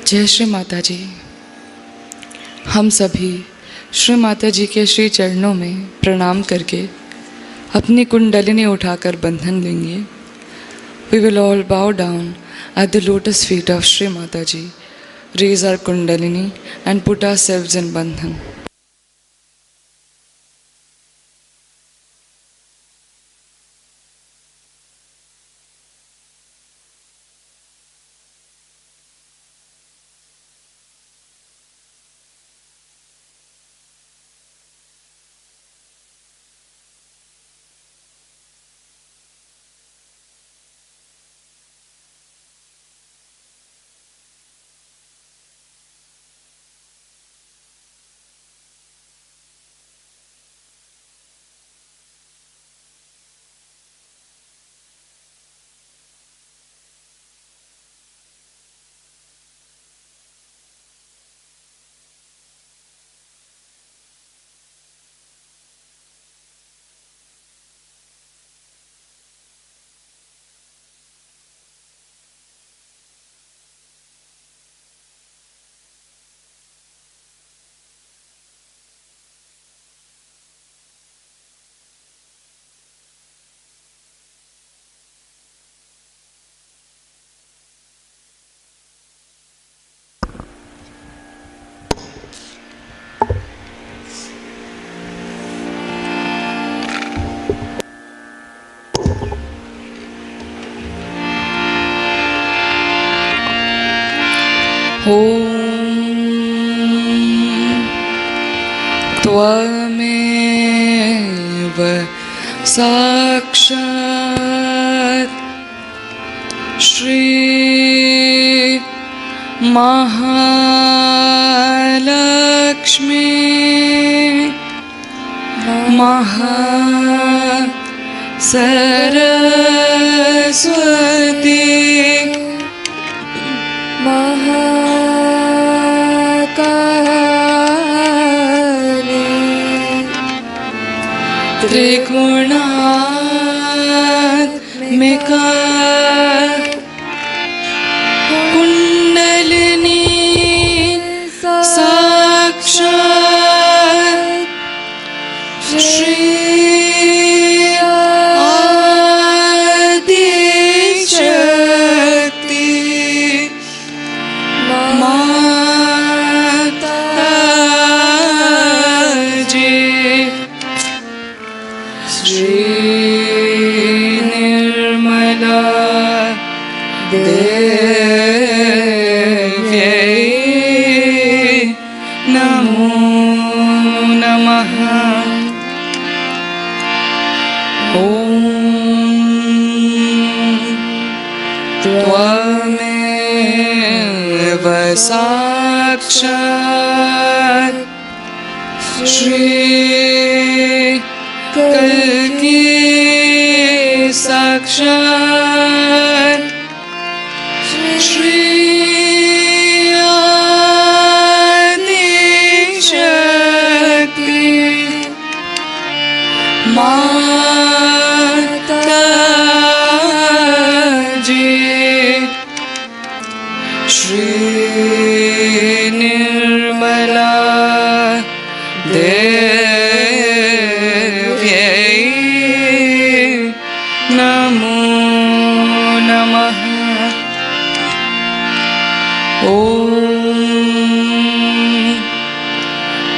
जय श्री माता जी। हम सभी श्री माता जी के श्री चरणों में प्रणाम करके अपनी कुंडलिनी उठाकर बंधन लेंगे। We will all bow down at the lotus feet of Shri Mata ji, raise our kundalini and put ourselves in bandhan. त्वमेव साक्षात् श्री महालक्ष्मी सरस्वती त्रिगुणात्मिका कुंडलिनी साक्षात् श्री आदिशक्ति माता जी। श्री निर्मला देव्यै नमो नमः। ॐ त्वमेव साक्षात् श्री कल्की साक्षात् श्री आदिशक्ति माता जी। श्री निर्मला देव्यै नमो नमः। ॐ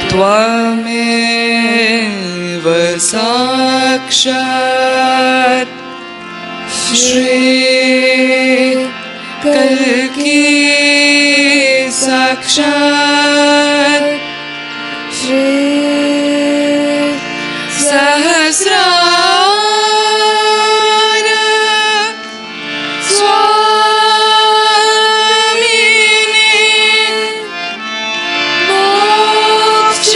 त्वमेव साक्षात् श्री कल्की साक्षात् श्री सहस्रार स्वामिने मोक्ष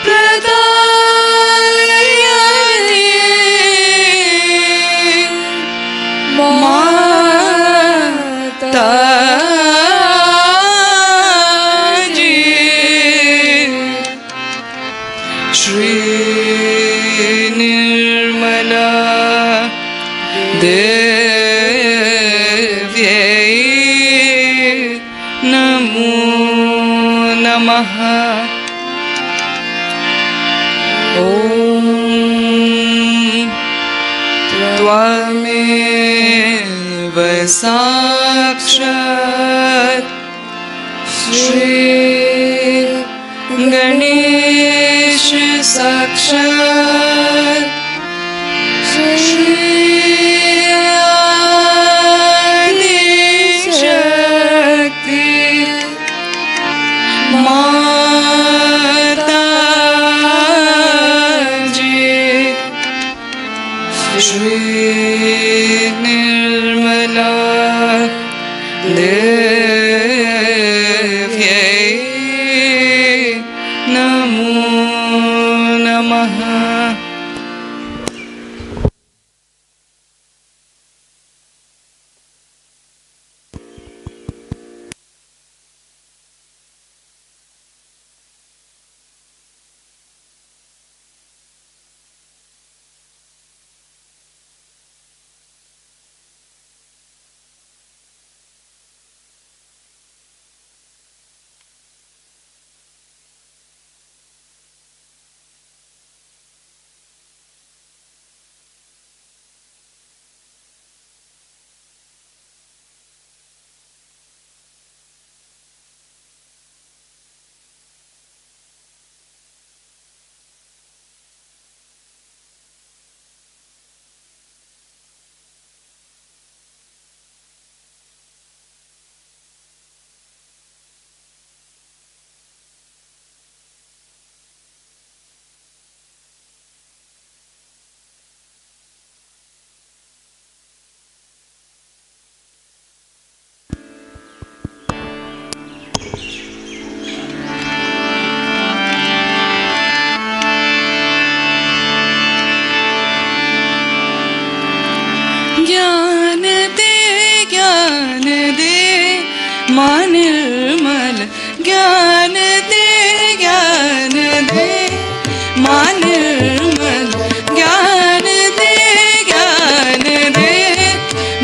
प्रदायिने माता जी। श्री निर्मला देव्यै त्वमेव साक्षात् श्री गणेश साक्षात् श्री आदिशक्ति माता जी श्री निर्मला देव्यै नमो नमः। मां निर्मल ज्ञान दे मां निर्मल ज्ञान दे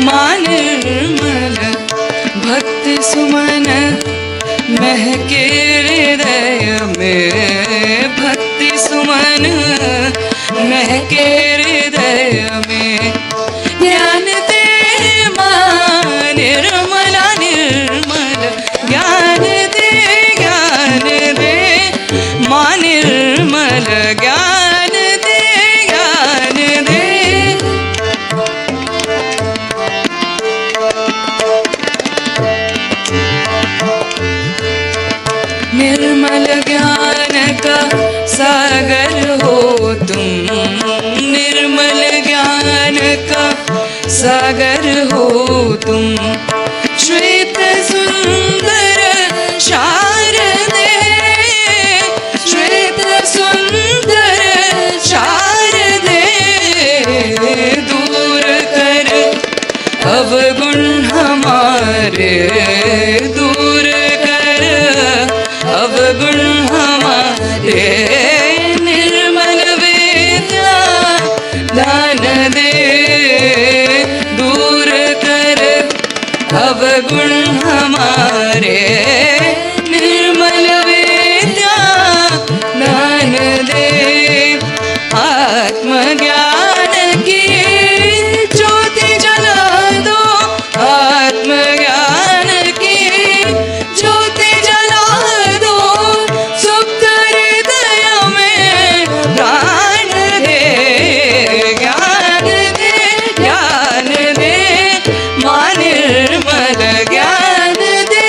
मां निर्मल भक्ति सुमन महके हृदय में भक्ति सुमन महके हृदय में ज्ञान दे मां निर्मला निर्मल ज्ञान दे मां निर्मल ज्ञान दे निर्मल ज्ञान का सागर हो तुम निर्मल ज्ञान का सागर हो तुम श्वेत सुंदर शारदे श्वेत सुंदर शारदे दूर कर अवगुण हमारे दूर कर अवगुण हमारे निर्मल विद्या दान दे दूर कर अवगुण हमारे निर्मल विद्या दान दे आत्मज्ञान की ज्योति जला दो आत्मज्ञान की ज्योति जला दो सुप्त हृदय में प्राण दे ज्ञान दे मां निर्मल ज्ञान दे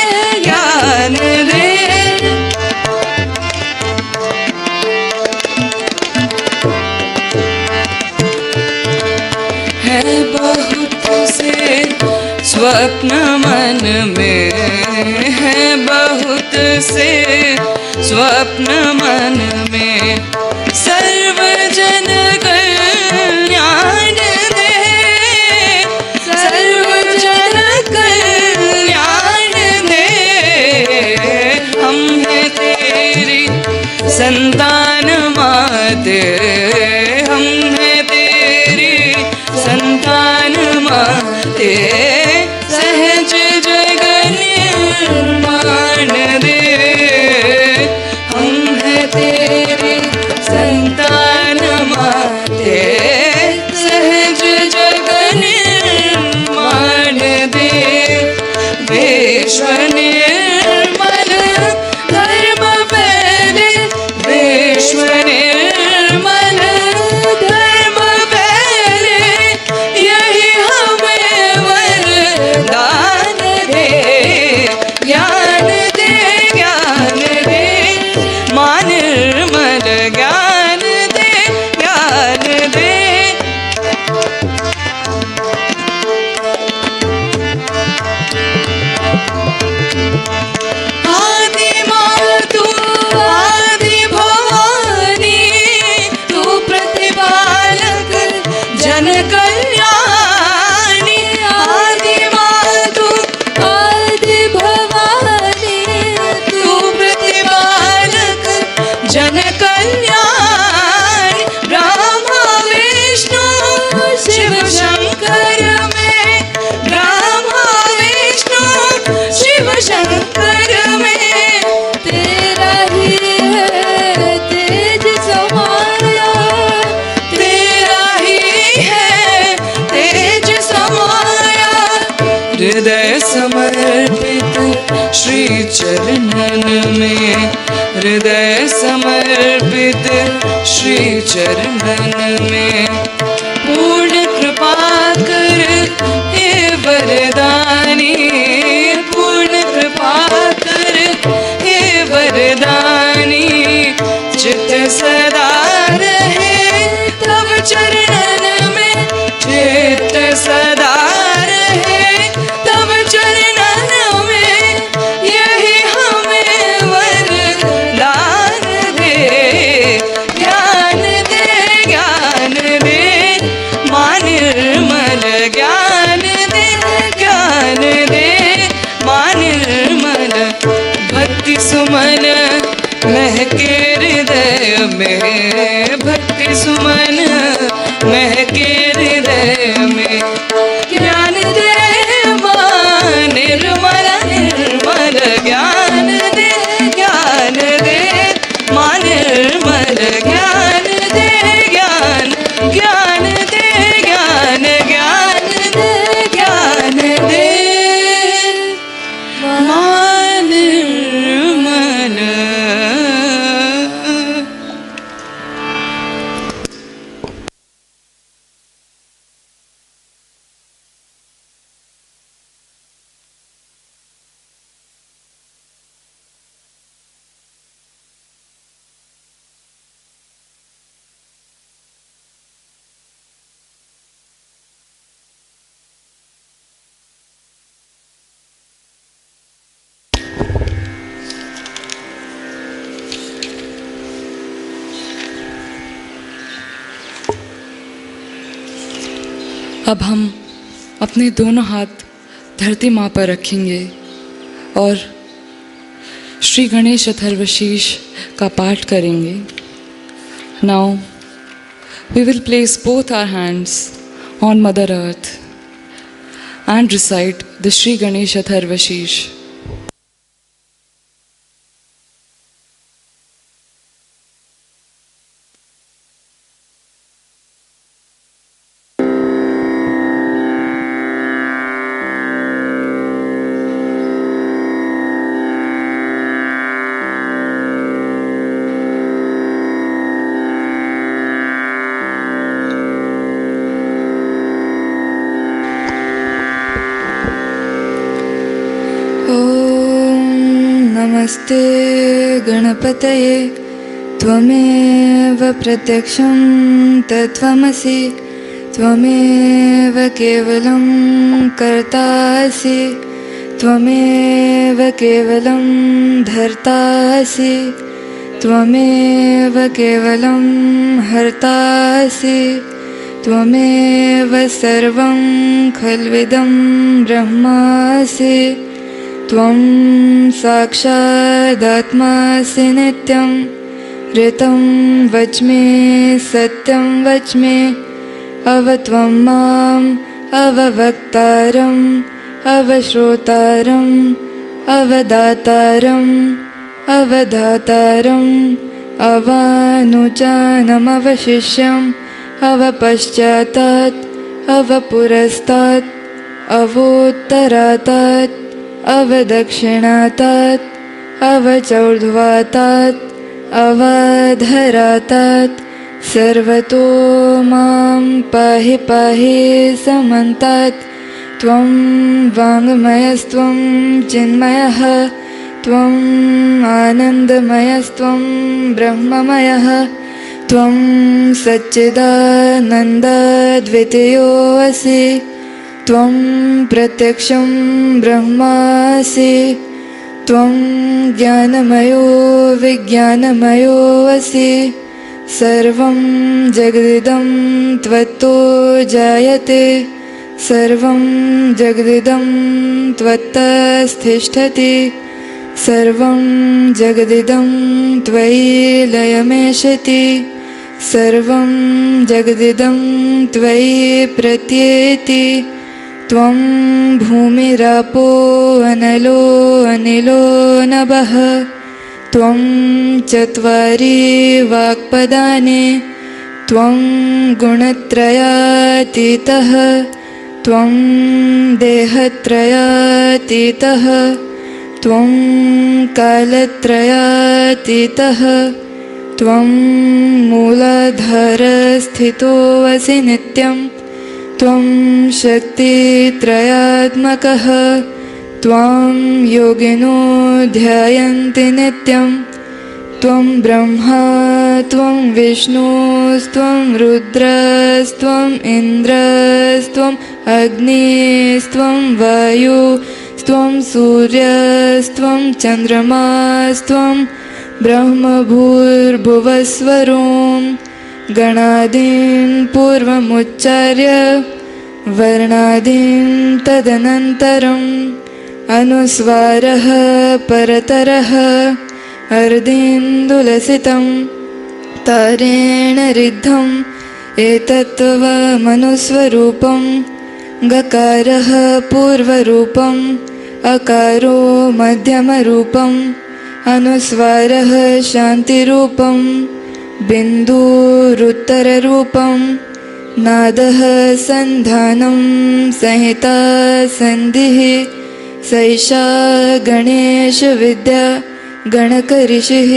है बहुत से स्वप्न मन में है बहुत से स्वप्न मन में सर्वजन कल्याण दे सर्वजन कल्याण दे हम हैं तेरी संतान माते हम हैं तेरी संतान माते सहज जग निर्माण दे हम हैं तेरी संतान विश्व निर्मल धर्म पहले, विश्व निर्मल धर्म पहले, यही हमें वरदान दे, ज्ञान दे, ज्ञान दे, मां निर्मल ज्ञान दे, ज्ञान दे। आदि माँ तू आदि भवानी, तू प्रतिपालक जन कल्याणी। आदि माँ तू आदि भवानी, तू प्रतिपालक जन कल्याणी। ब्रह्मा विष्णु शिव शंकर में, ब्रह्मा विष्णु शिव शंकर में, तेरा ही है तेज समाया, तेरा ही है तेज समाया। हृदय समर्पित श्री चरणन में, हृदय समर्पित श्री चरणन में, पूर्ण कृपा कर हे वरदानी, पूर्ण कृपा कर हे वरदानी। चित्त सदा रहे तब चरणन में, चित्त सदा रहे तब चरणन में, यही हमें वरदान दे, ज्ञान दे, ज्ञान दे, मां निर्मल ज्ञान दे, ज्ञान दे, मां निर्मल। भक्ति सुमन महके हृदय में, भक्ति सुमन महके हृदय में, ज्ञान दे मां निर्मल, निर्मल ज्ञान दे, ज्ञान दे, मां निर्मल ज्ञान दे, ज्ञान, ज्ञान दे, ज्ञान, ज्ञान दे, ज्ञान दे, मां निर्मल। अब हम अपने दोनों हाथ धरती माँ पर रखेंगे और श्री गणेश अथर्वशीष का पाठ करेंगे। Now we will place both our hands on mother earth and recite the Shri Ganesh Atharvashirsha. नमस्ते गणपतये त्वमेव प्रत्यक्षं तत्त्वमसि त्वमेव केवलं कर्तासि त्वमेव केवलं धर्तासि त्वमेव केवलं हर्तासि त्वमेव सर्वं खल्विदं ब्रह्मासि त्वं साक्षादात्मासि नित्यं ऋतं वच्मे सत्यं वच्मे अवत्वं माम् अववक्तारम् अवश्रोतारम् अवदातारम् अवधातारम् अवानुजानमवशिष्यम् अवपश्चातात् अवपुरस्तात् अवोत्तरातात् अवदक्षिणातात् अवचौर्ध्वातात् अवधरातात् सर्वतो मां पाहि पाहि समन्तात्। त्वं वाङ्मयस्त्वं चिन्मयः त्वम् आनन्दमयस्त्वं ब्रह्ममयः त्वं सच्चिदानन्दद्वितीयोऽसि त्वं प्रत्यक्षं ब्रह्मासि त्वं ज्ञानमयो विज्ञानमयोऽसि सर्वं जगदिदं त्वत्तो जायते सर्वं जगदिदं त्वत्तस्तिष्ठति सर्वं जगदिदं त्वयि लयमेष्यति सर्वं जगदिदं त्वयि प्रत्येति त्वं भूमिरापो अनलो अनिलो नभः त्वं चत्वारि वाक्पदानि त्वं गुणत्रयातीतः त्वं देहत्रयातीतः त्वं कालत्रयातीतः त्वं मूलाधारस्थितोऽसि नित्यं त्वं शक्तित्रयात्मकः त्वां योगिनो ध्यायन्ति नित्यं त्वं ब्रह्मा त्वं विष्णुस्त्वं रुद्रस्त्वम् इन्द्रस्त्वम् अग्निस्त्वं वायुस्त्वं सूर्यस्त्वं चन्द्रमास्त्वं ब्रह्मभूर्भुवस्वरों गणादीन् पूर्वमुच्चार्य वर्णादीन् तदनन्तरम् अनुस्वारः परतरः अर्धेन्दुलसितं तारेण रिद्धम् एतत्त्वमनुस्वरूपं गकारः पूर्वरूपम् अकारो मध्यमरूपम् अनुस्वारः शान्तिरूपं बिन्दुरुत्तररूपं नादः सन्धानं संहिता सन्धिः सैषा गणेशविद्या गणकऋषिः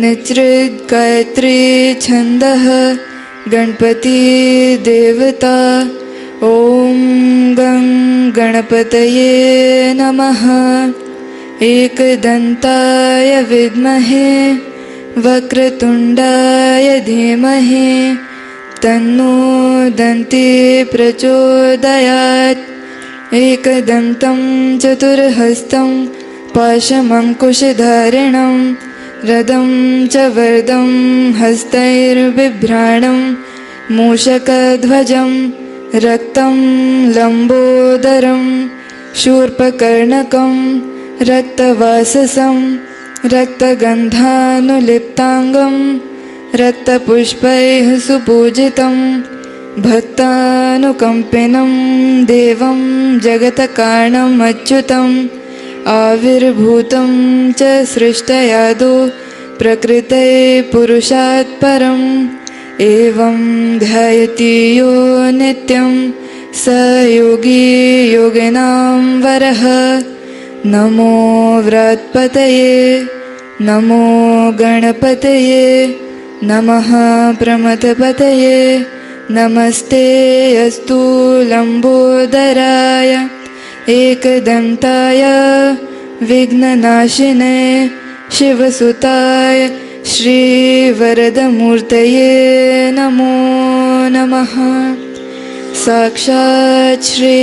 निसृत् गायत्री छन्दः गणपति देवता ॐ गं गणपतये नमः एकदन्ताय विद्महे वक्रतुण्डाय धीमहि तन्नो दन्ती प्रचोदयात् एकदन्तं चतुर्हस्तं पाशमङ्कुशधारिणं रदं च वरदं हस्तैर्बिभ्राणं मूषकध्वजं रक्तं लम्बोदरं शूर्पकर्णकं रक्तवाससं रक्तगन्धानुलिप्ताङ्गं रक्तपुष्पैः सुपूजितं भक्तानुकम्पिनं देवं जगत्कारणम् अच्युतम् आविर्भूतं च सृष्टयादो प्रकृते पुरुषात् परम् एवं ध्यायति यो नित्यं स योगी योगिनां वरः नमो व्रात्पतये नमो गणपतये नमः प्रमथपतये नमस्ते अस्तु लम्बोदराय एकदन्ताय विघ्ननाशिने शिवसुताय श्रीवरदमूर्तये नमो नमः। साक्षात् श्री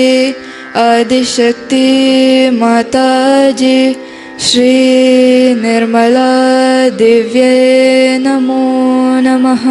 आदिशक्ति माताजी श्री निर्मला देव्ये नमो नमः।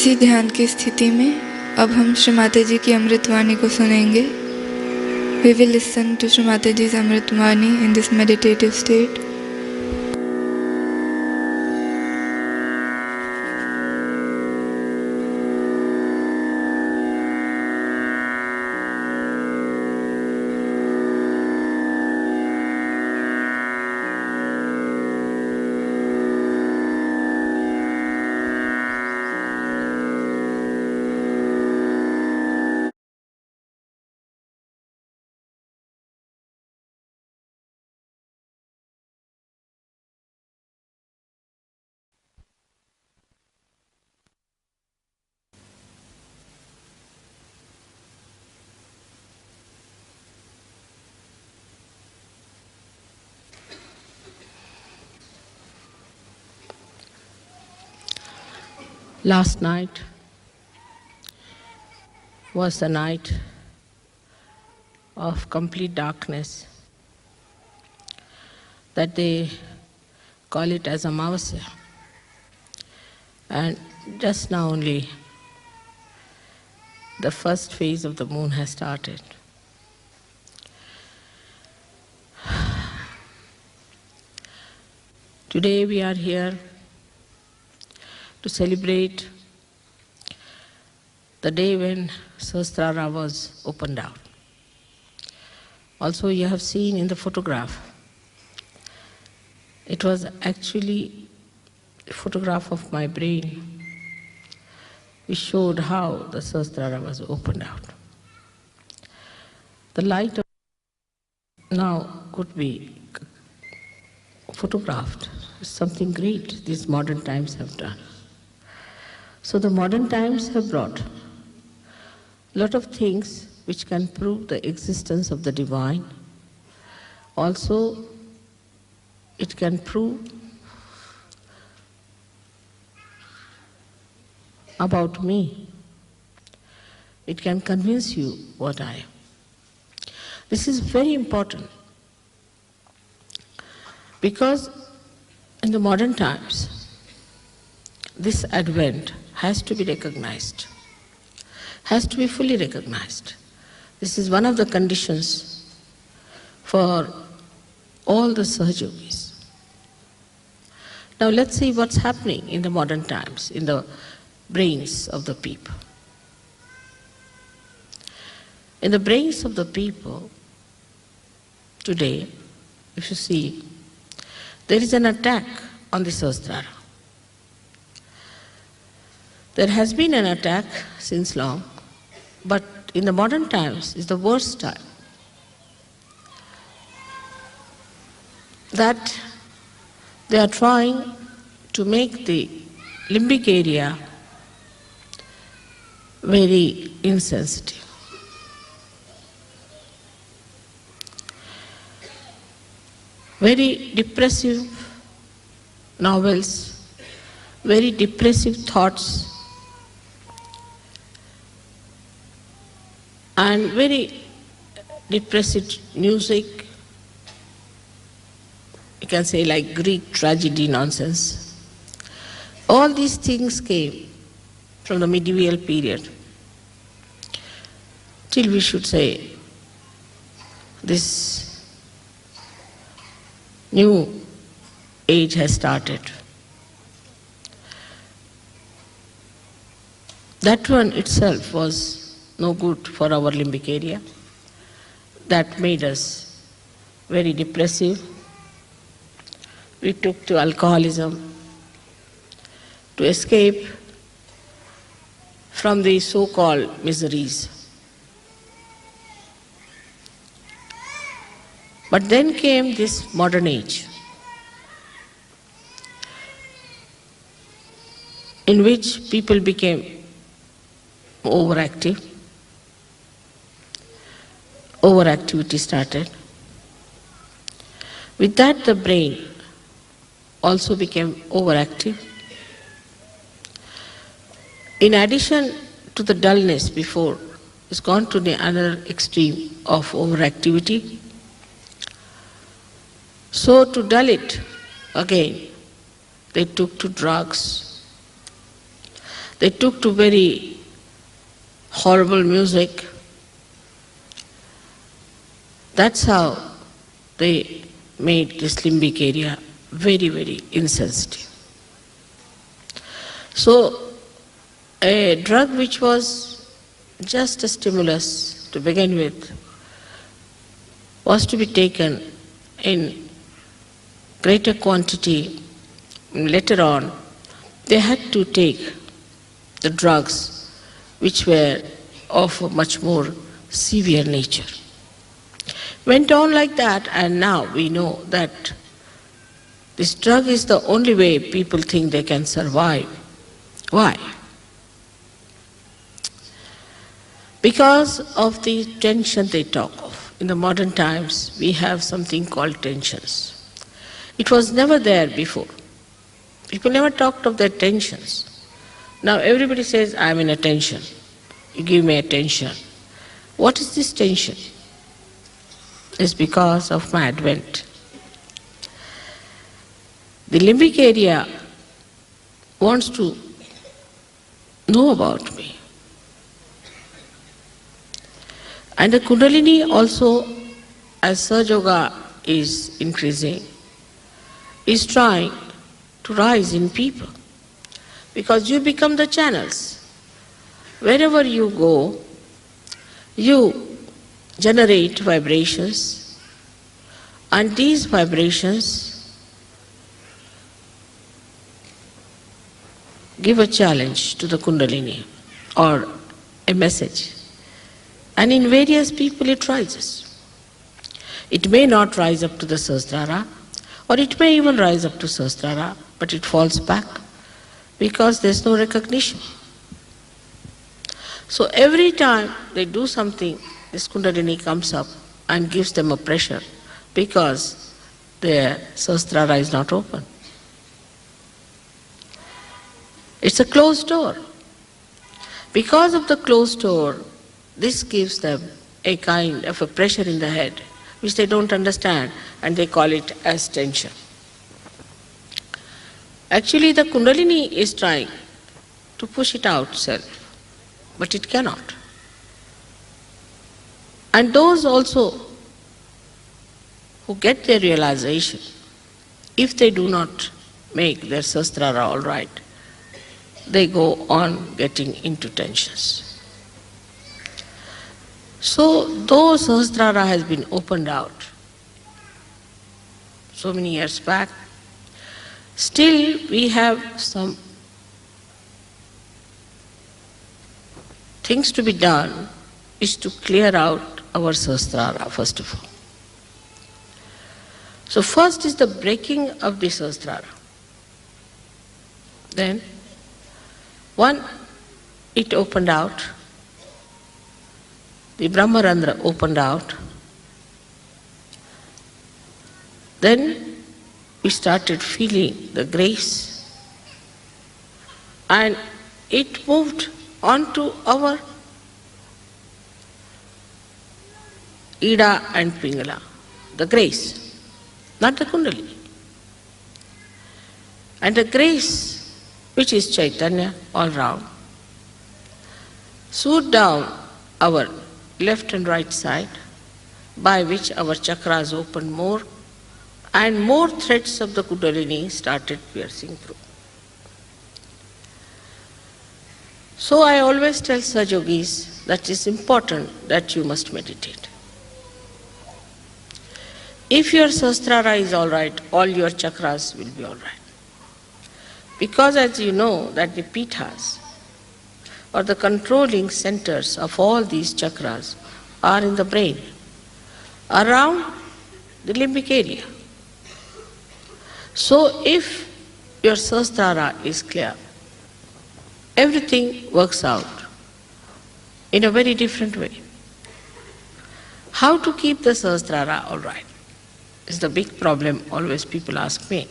इसी ध्यान की स्थिति में अब हम श्री माता जी की अमृतवाणी को सुनेंगे. We will listen to Shri Mataji's Amritvani in this meditative state. Last night was the night of complete darkness, that they call it as Amavasya. And just now only the first phase of the moon has started. Today we are here to celebrate the day when Sahastrar was opened out. Also, you have seen in the photograph, it was actually a photograph of my brain which showed how the Sahastrar was opened out. The light of now could be photographed. It's something great these modern times have done. So the modern times have brought a lot of things which can prove the existence of the divine. Also, it can prove about me. It can convince you what I am. This is very important because in the modern times, this advent has to be recognized, has to be fully recognized. This is one of the conditions for all the Sahajogis. Now let's see what's happening in the modern times, in the brains of the people. In the brains of the people today, if you see, there is an attack on the Sahastrar. There has been an attack since long, but in the modern times is the worst time. That they are trying to make the limbic area very insensitive. Very depressive novels, very depressive thoughts, and very depressive music, you can say like Greek tragedy nonsense. All these things came from the medieval period till we should say this new age has started. That one itself was no good for our limbic area. That made us very depressive. We took to alcoholism to escape from the so-called miseries. But then came this modern age, in which people became overactive. Overactivity started. With that, the brain also became overactive. In addition to the dullness before, it's gone to the other extreme of overactivity. So to dull it again, they took to drugs. They took to very horrible music. That's how they made this limbic area very, very insensitive. So, a drug which was just a stimulus to begin with was to be taken in greater quantity. Later on, they had to take the drugs which were of a much more severe nature. Went on like that, and now we know that this drug is the only way people think they can survive. Why? Because of the tension they talk of. In the modern times, we have something called tensions. It was never there before. People never talked of their tensions. Now everybody says, I'm in a tension. You give me a tension. What is this tension? It's because of my advent. The limbic area wants to know about me. And the Kundalini also, as Sahaja Yoga is increasing, is trying to rise in people. Because you become the channels. Wherever you go, you generate vibrations, and these vibrations give a challenge to the Kundalini or a message. And in various people it rises. It may not rise up to the Sahasrara, or it may even rise up to Sahasrara, but it falls back because there's no recognition. So every time they do something, this Kundalini comes up and gives them a pressure because their Sahasrara is not open. It's a closed door. Because of the closed door, this gives them a kind of a pressure in the head, which they don't understand, and they call it as tension. Actually, the Kundalini is trying to push it out itself, but it cannot. And those also who get their realization, if they do not make their Sahasrara all right, they go on getting into tensions. So, though Sahasrara has been opened out so many years back, still we have some things to be done, is to clear out our Sahasrara first of all. So first is the breaking of the Sahasrara. Then, one, it opened out, the Brahmarandra opened out. Then we started feeling the grace, and it moved onto our Ida and Pingala, the grace, not the Kundalini. And the grace, which is Chaitanya all round, swooped down our left and right side, by which our chakras opened more, and more threads of the Kundalini started piercing through. So I always tell Sahaja Yogis that it is important that you must meditate. If your Sahasrara is all right, all your chakras will be all right. Because as you know that the pithas, or the controlling centers of all these chakras, are in the brain, around the limbic area. So if your Sahasrara is clear, everything works out in a very different way. How to keep the Sahasrara all right is the big problem always people ask me.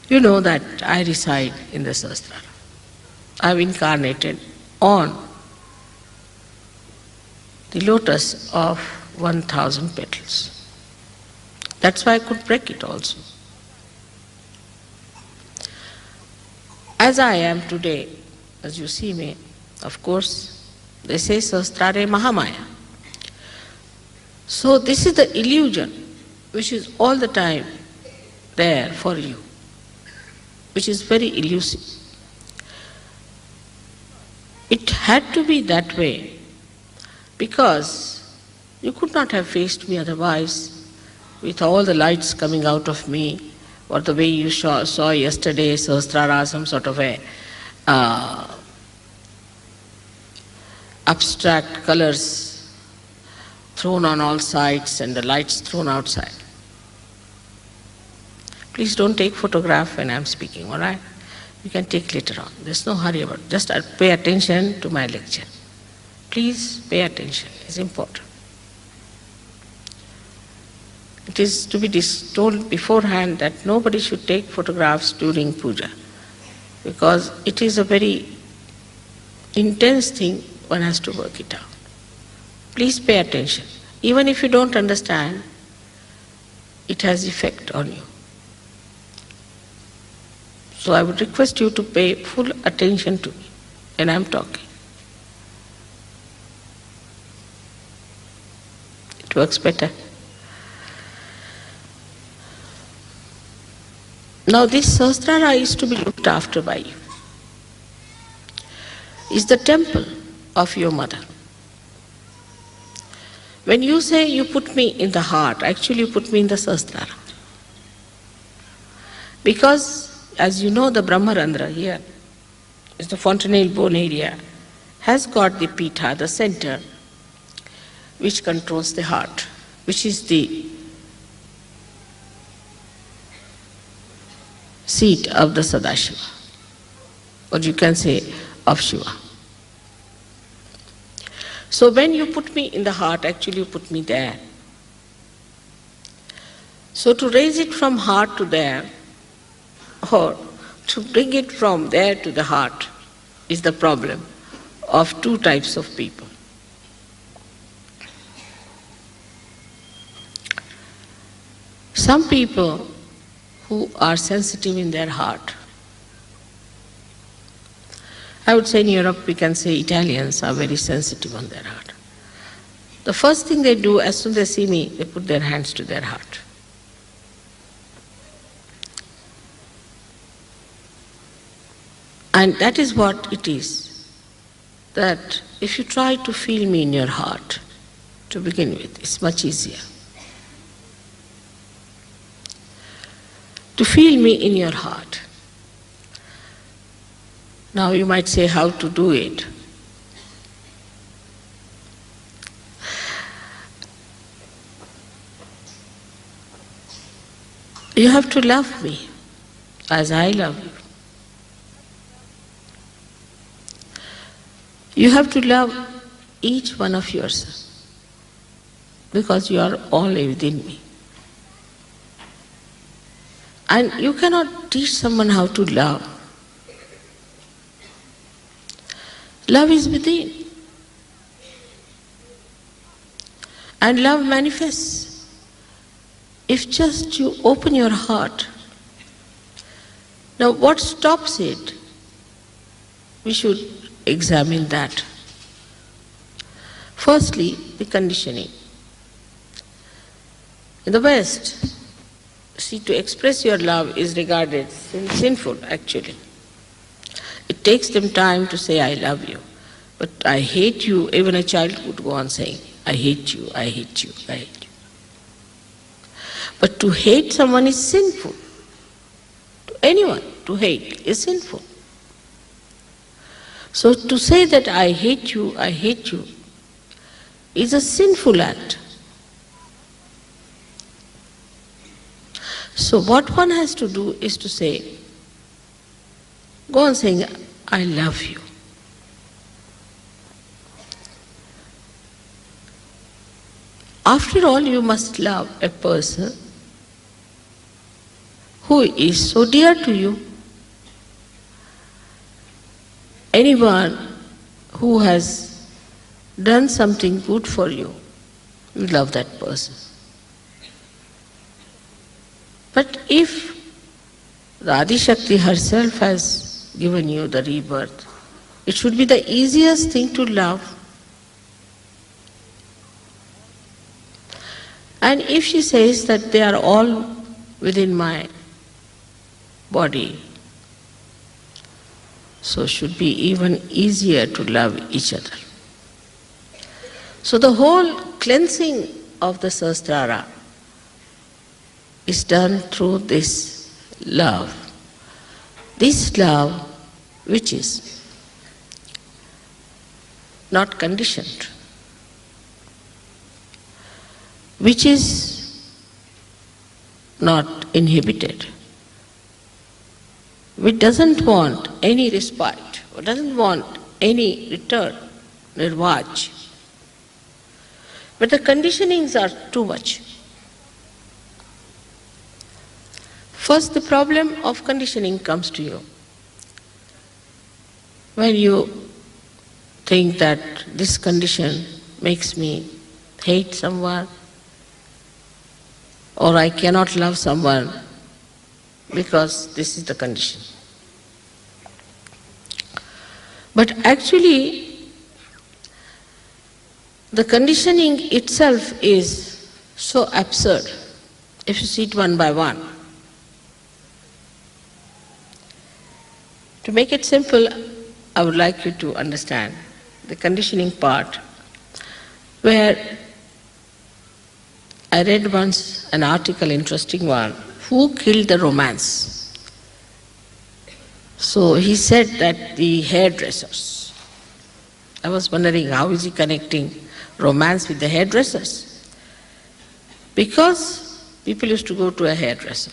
You know that I reside in the Sahasrara. I have incarnated on the lotus of 1,000 petals. That's why I could break it also. as I am today, as you see me, of course, they say Sahasrare Mahamaya. So this is the illusion which is all the time there for you, which is very elusive. It had to be that way because you could not have faced me otherwise with all the lights coming out of me, or the way you saw yesterday, Sahasrara, some sort of a abstract colors thrown on all sides and the lights thrown outside. Please don't take photograph when I'm speaking, all right? You can take later on. There's no hurry about it. Just pay attention to my lecture. Please pay attention. It's important. It is to be told beforehand that nobody should take photographs during puja, because it is a very intense thing, one has to work it out. Please pay attention. Even if you don't understand, it has effect on you. So I would request you to pay full attention to me when I'm talking. It works better. Now this Sahasrara is to be looked after by you. It's the temple of your mother. When you say you put me in the heart, actually you put me in the Sahasrara. Because, as you know, the Brahmarandra here, is the fontanelle bone area, has got the Pitha, the center, which controls the heart, which is the seat of the Sadashiva, or you can say of Shiva. So when you put me in the heart, actually you put me there. So to raise it from heart to there, or to bring it from there to the heart, is the problem of two types of people. Some people who are sensitive in their heart. I would say in Europe we can say Italians are very sensitive on their heart. The first thing they do as soon as they see me, they put their hands to their heart. And that is what it is, that if you try to feel me in your heart, to begin with, it's much easier. To feel me in your heart. Now you might say how to do it. You have to love me as I love you. You have to love each one of yourself, because you are all within me. And you cannot teach someone how to love. Love is within. And love manifests if just you open your heart. Now what stops it? We should examine that. Firstly, the conditioning. In the West, see, to express your love is regarded sinful, actually. It takes them time to say, I love you. But I hate you, even a child would go on saying, I hate you, I hate you, I hate you. But to hate someone is sinful. To anyone, to hate is sinful. So to say that I hate you is a sinful act. So what one has to do is to say, go on saying, I love you. After all, you must love a person who is so dear to you. Anyone who has done something good for you, you love that person. But if the Adi Shakti herself has given you the rebirth, it should be the easiest thing to love. And if she says that they are all within my body, so it should be even easier to love each other. So the whole cleansing of the Sahasrara is done through this love. This love which is not conditioned, which is not inhibited, which doesn't want any respite, or doesn't want any return, nirvaj. But the conditionings are too much. First, the problem of conditioning comes to you when you think that this condition makes me hate someone, or I cannot love someone because this is the condition. But actually, the conditioning itself is so absurd if you see it one by one. To make it simple, I would like you to understand the conditioning part, where I read once an article, interesting one, who killed the romance? So he said that the hairdressers. I was wondering how is he connecting romance with the hairdressers? Because people used to go to a hairdresser,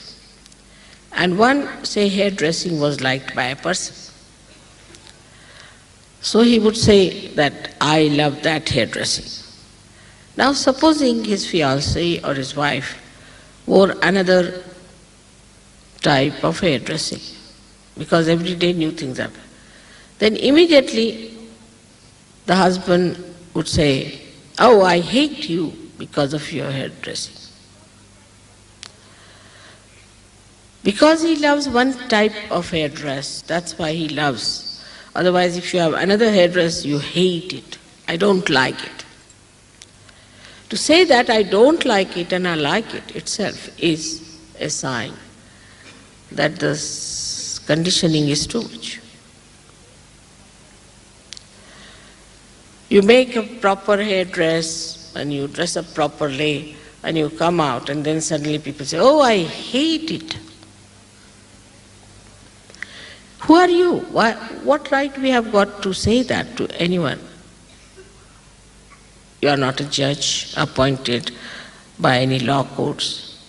and one, say, hairdressing was liked by a person. So he would say that, I love that hairdressing. Now supposing his fiancée or his wife wore another type of hairdressing, because every day new things happen, then immediately the husband would say, oh, I hate you because of your hairdressing. Because he loves one type of hairdress, that's why he loves. Otherwise, if you have another hairdress, you hate it. I don't like it. To say that I don't like it and I like it itself is a sign that the conditioning is too much. You make a proper hairdress and you dress up properly and you come out, and then suddenly people say, oh, I hate it. Who are you? What right we have got to say that to anyone? You are not a judge appointed by any law courts.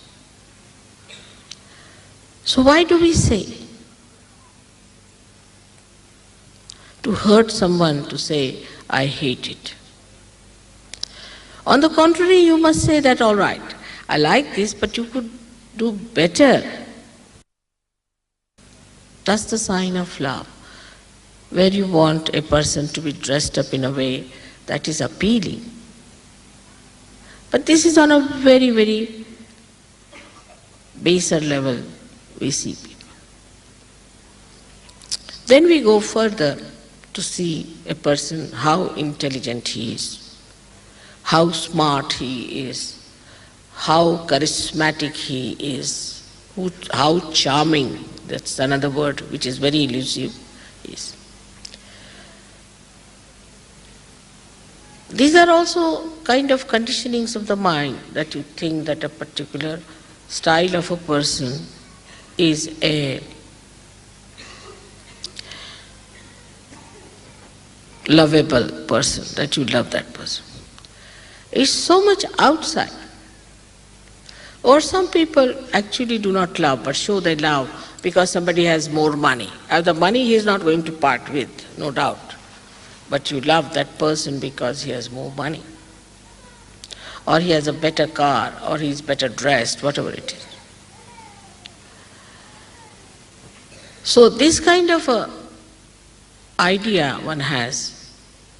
So why do we say? To hurt someone, to say, I hate it. On the contrary, you must say that, all right, I like this, but you could do better. That's the sign of love, where you want a person to be dressed up in a way that is appealing. But this is on a very, very baser level we see people. Then we go further to see a person, how intelligent he is, how smart he is, how charismatic he is, how charming, that's another word which is very elusive, is. These are also kind of conditionings of the mind, that you think that a particular style of a person is a lovable person, that you love that person. It's so much outside. Or some people actually do not love, but show they love because somebody has more money. The money he is not going to part with, no doubt. But you love that person because he has more money, or he has a better car, or he is better dressed, whatever it is. So this kind of a idea one has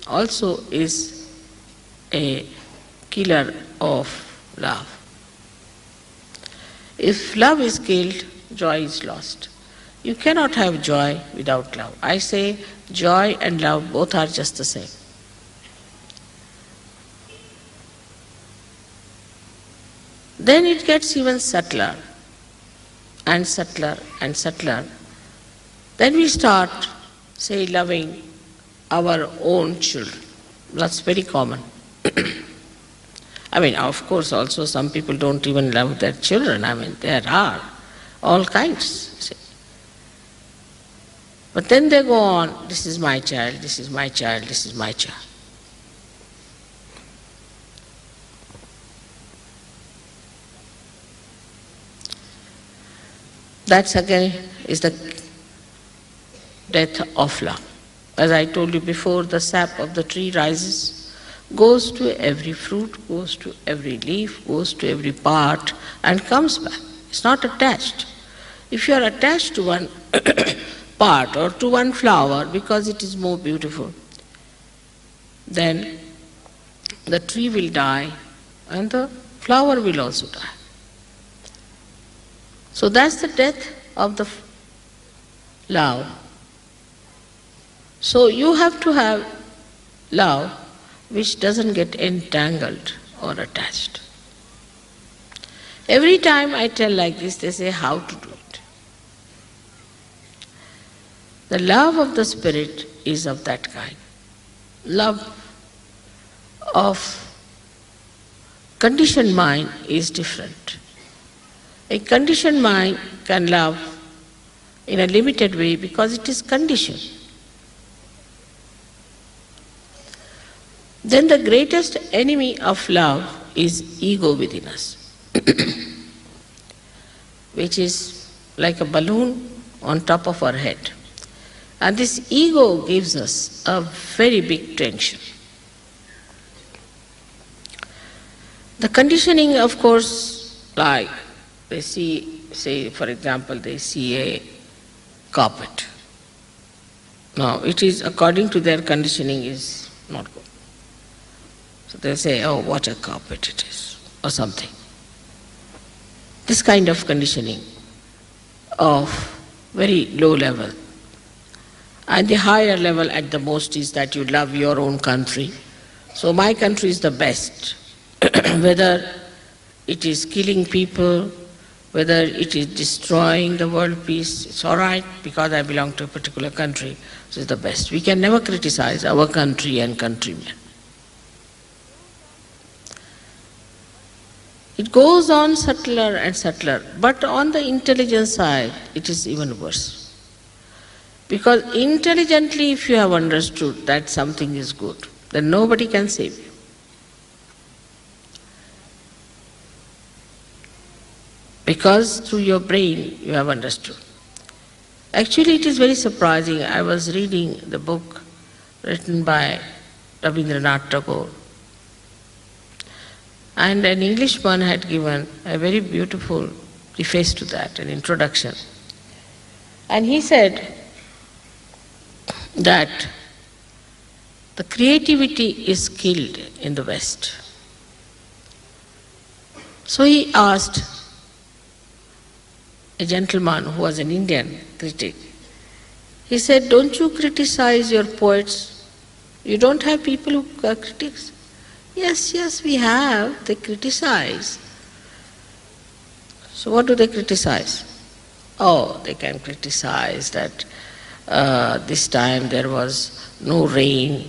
also is a killer of love. If love is killed, joy is lost. You cannot have joy without love. I say joy and love both are just the same. Then it gets even subtler and subtler and subtler. Then we start, say, loving our own children. That's very common. I mean, of course, also some people don't even love their children. I mean, there are all kinds. See. But then they go on, this is my child, this is my child, this is my child. That's again is the death of love. As I told you before, the sap of the tree rises, goes to every fruit, goes to every leaf, goes to every part and comes back. It's not attached. If you are attached to one part or to one flower because it is more beautiful, then the tree will die and the flower will also die. So that's the death of the love. So you have to have love which doesn't get entangled or attached. Every time I tell like this, they say how to do it. The love of the spirit is of that kind. Love of conditioned mind is different. A conditioned mind can love in a limited way because it is conditioned. Then the greatest enemy of love is ego within us, which is like a balloon on top of our head. And this ego gives us a very big tension. The conditioning, of course, like they see, say for example, they see a carpet. Now it is according to their conditioning is not good. So they say, oh, what a carpet it is, or something. This kind of conditioning of very low level. And the higher level at the most is that you love your own country. So my country is the best. Whether it is killing people, whether it is destroying the world peace, it's all right because I belong to a particular country, so it's the best. We can never criticize our country and countrymen. It goes on subtler and subtler, but on the intelligence side, it is even worse. Because intelligently, if you have understood that something is good, then nobody can save you. Because through your brain you have understood. Actually, it is very surprising. I was reading the book written by Rabindranath Tagore, and an Englishman had given a very beautiful preface to that, an introduction. And he said that the creativity is killed in the West. So he asked a gentleman who was an Indian critic, he said, don't you criticize your poets? You don't have people who are critics? Yes, we have. They criticize. So what do they criticize? Oh, they can criticize that this time there was no rain,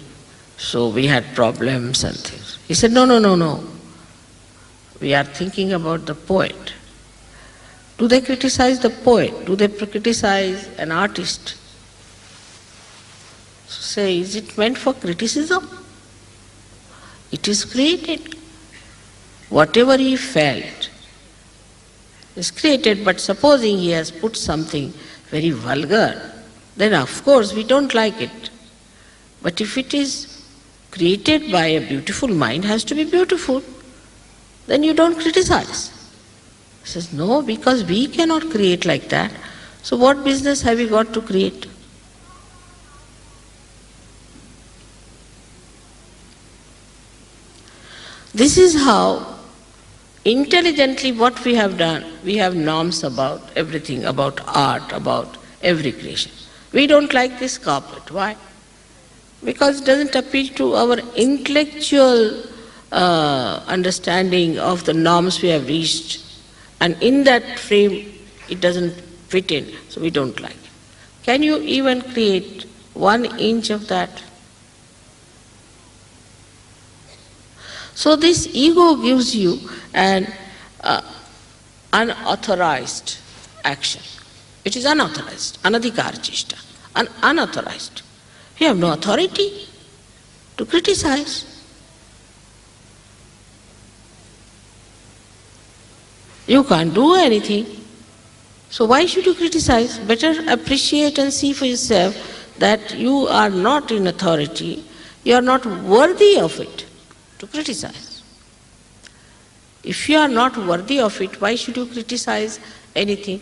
so we had problems and things. He said, no. We are thinking about the poet. Do they criticize the poet? Do they criticize an artist? So say, is it meant for criticism? It is created. Whatever he felt is created, but supposing he has put something very vulgar, then of course we don't like it. But if it is created by a beautiful mind, has to be beautiful, then you don't criticize. He says, no, because we cannot create like that. So what business have we got to create? This is how intelligently what we have done. We have norms about everything, about art, about every creation. We don't like this carpet. Why? Because it doesn't appeal to our intellectual understanding of the norms we have reached, and in that frame it doesn't fit in, so we don't like it. Can you even create 1 inch of that? So this ego gives you an unauthorized action. It is unauthorized, anadhikar cheshta, unauthorized. You have no authority to criticize. You can't do anything. So why should you criticize? Better appreciate and see for yourself that you are not in authority, you are not worthy of it to criticize. If you are not worthy of it, why should you criticize anything?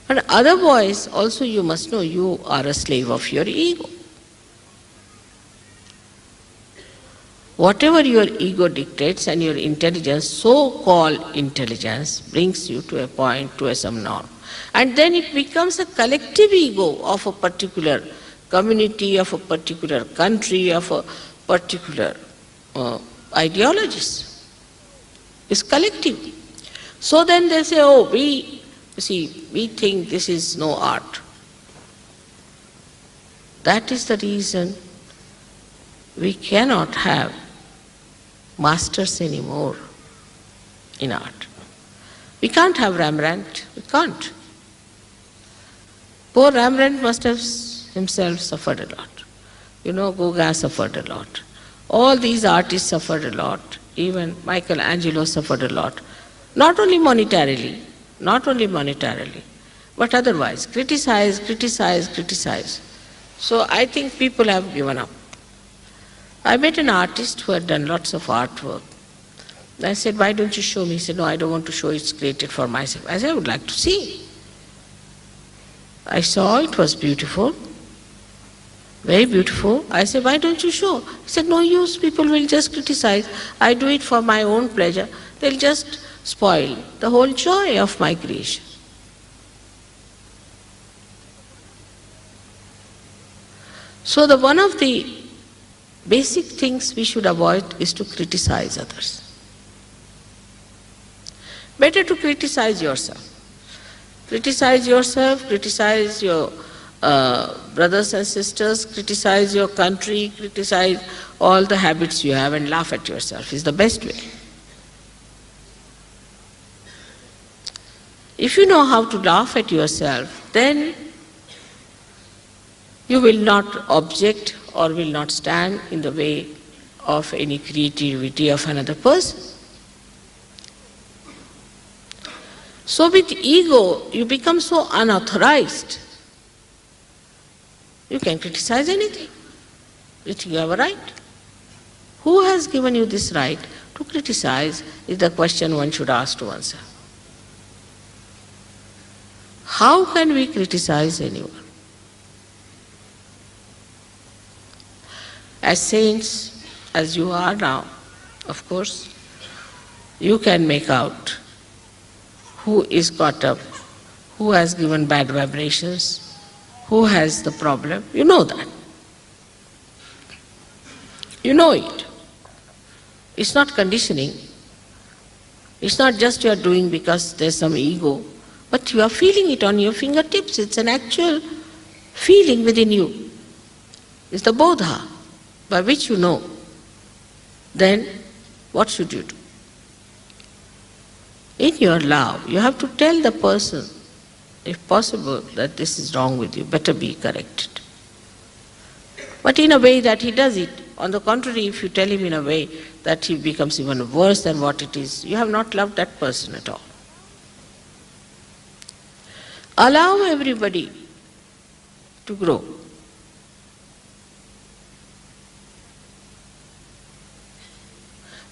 And otherwise, also you must know you are a slave of your ego. Whatever your ego dictates and your intelligence, so-called intelligence, brings you to a point, to some norm. And then it becomes a collective ego of a particular community, of a particular country, of a particular ideologies. It's collective. So then they say, oh, we think this is no art. That is the reason we cannot have masters anymore in art. We can't have Rembrandt, we can't. Poor Rembrandt must have himself suffered a lot. You know, Gauguin suffered a lot. All these artists suffered a lot. Even Michelangelo suffered a lot. Not only monetarily, but otherwise. Criticize. So I think people have given up. I met an artist who had done lots of artwork. I said, why don't you show me? He said, no, I don't want to show, it's created for myself. I said, I would like to see. I saw it was beautiful, very beautiful. I said, why don't you show? He said, no use, people will just criticize. I do it for my own pleasure. They'll just spoil the whole joy of my creation. So one of the basic things we should avoid is to criticize others. Better to criticize yourself. Criticize yourself, criticize your brothers and sisters, criticize your country, criticize all the habits you have and laugh at yourself is the best way. If you know how to laugh at yourself, then you will not object or will not stand in the way of any creativity of another person. So with ego, you become so unauthorized. You can criticize anything. You think you have a right. Who has given you this right to criticize is the question one should ask to oneself. How can we criticize anyone? As saints, as you are now, of course, you can make out who is caught up, who has given bad vibrations, who has the problem. You know that. You know it. It's not conditioning. It's not just you are doing because there's some ego, but you are feeling it on your fingertips. It's an actual feeling within you. It's the bodha by which you know. Then what should you do? In your love, you have to tell the person, if possible, that this is wrong with you, better be corrected. But in a way that he does it. On the contrary, if you tell him in a way that he becomes even worse than what it is, you have not loved that person at all. Allow everybody to grow.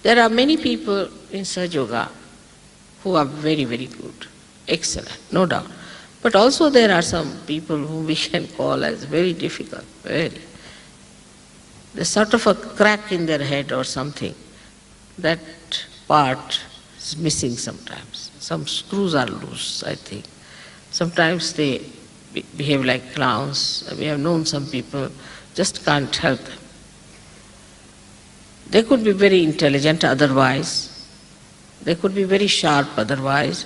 There are many people in Sahaja Yoga who are very, very good, excellent, no doubt. But also there are some people whom we can call as very difficult, very. There's sort of a crack in their head or something. That part is missing sometimes. Some screws are loose, I think. Sometimes they behave like clowns. We have known some people, just can't help them. They could be very intelligent otherwise. They could be very sharp otherwise.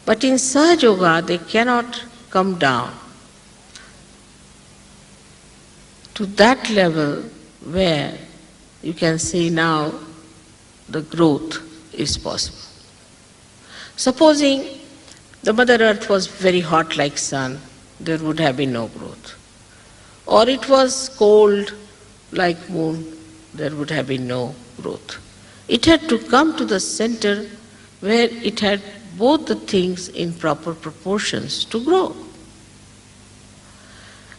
But in Sahaja Yoga, they cannot come down to that level where you can say now the growth is possible. Supposing the Mother Earth was very hot like sun, there would have been no growth. Or it was cold like moon, there would have been no growth. It had to come to the center where it had both the things in proper proportions to grow.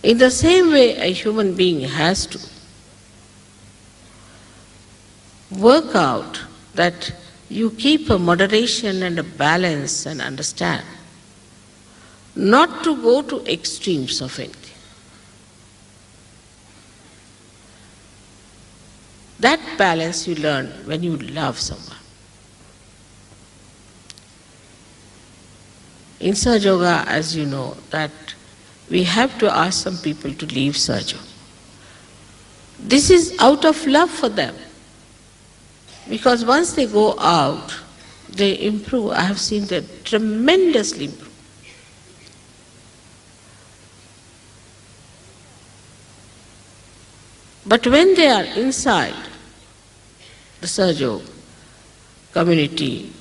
In the same way, a human being has to work out that you keep a moderation and a balance and understand not to go to extremes of anything. That balance you learn when you love someone. In Sahaja Yoga, as you know, that we have to ask some people to leave Sahaja Yoga. This is out of love for them. Because once they go out, they improve. I have seen them tremendously improve. But when they are inside the Sahaja Yoga community,